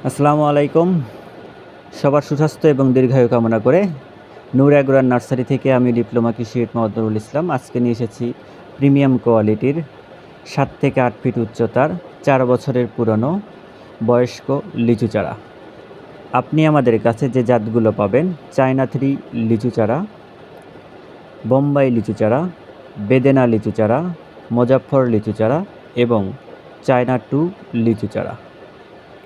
আসসালামু আলাইকুম। সবার সুস্বাস্থ্য এবং দীর্ঘায়ু কামনা করে নূর এগ্রোয়ার নার্সারি থেকে আমি ডিপ্লোমা কৃষি মোহাম্মদ নুরুল ইসলাম আজকে নিয়ে এসেছি প্রিমিয়াম কোয়ালিটির 7 থেকে 8 ফিট উচ্চতার 4 বছরের পুরনো বয়স্ক লিচু চারা। আপনি আমাদের কাছে যে জাতগুলো পাবেন চায়না 3 লিচু চারা, বোম্বাই লিচু চারা, বেদেনা লিচু চারা, মুজাফফর লিচু চারা এবং চায়না 2 লিচু চারা।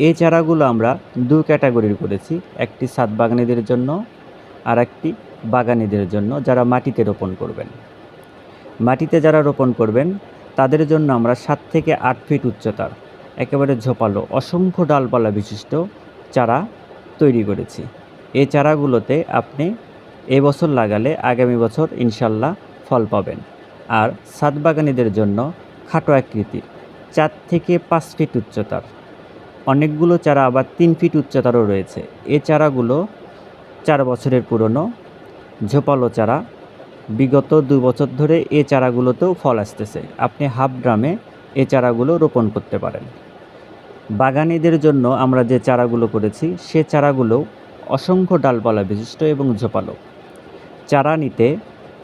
এই চারাগুলো আমরা 2 ক্যাটাগরির করেছি, একটি ছাদ বাগানীদের জন্য আর একটি বাগানীদের জন্য যারা মাটিতে রোপণ করবেন। মাটিতে যারা রোপণ করবেন তাদের জন্য আমরা 7 থেকে 8 ফিট উচ্চতার একেবারে ঝোপালো অসংখ্য ডালপালা বিশিষ্ট চারা তৈরি করেছি। এই চারাগুলোতে আপনি এবছর লাগালে আগামী বছর ইনশাল্লাহ ফল পাবেন। আর ছাদ বাগানীদের জন্য খাটো আকৃতির 4 থেকে 5 ফিট উচ্চতার অনেকগুলো চারা আবার 3 ফিট উচ্চতারও রয়েছে। এই চারাগুলো 4 বছরের পুরনো ঝোপালো চারা। বিগত 2 বছর ধরে এই চারাগুলোতেও ফল আসতেছে। আপনি হাফ ড্রামে এই চারাগুলো রোপণ করতে পারেন। বাগানীদের জন্য আমরা যে চারাগুলো করেছি সে চারাগুলো অসংখ্য ডালপালা বিশিষ্ট এবং ঝোপালো। চারা নিতে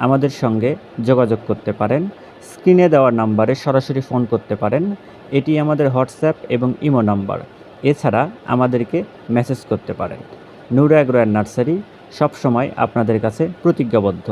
আমাদের সঙ্গে যোগাযোগ করতে পারেন। স্ক্রিনে দেওয়া নাম্বারে সরাসরি ফোন করতে পারেন। এটি আমাদের হোয়াটসঅ্যাপ এবং ইমো নাম্বার। এছাড়া আমাদেরকে মেসেজ করতে পারেন। নূর এগ্রোয়ার নার্সারি সবসময় আপনাদের কাছে প্রতিজ্ঞাবদ্ধ।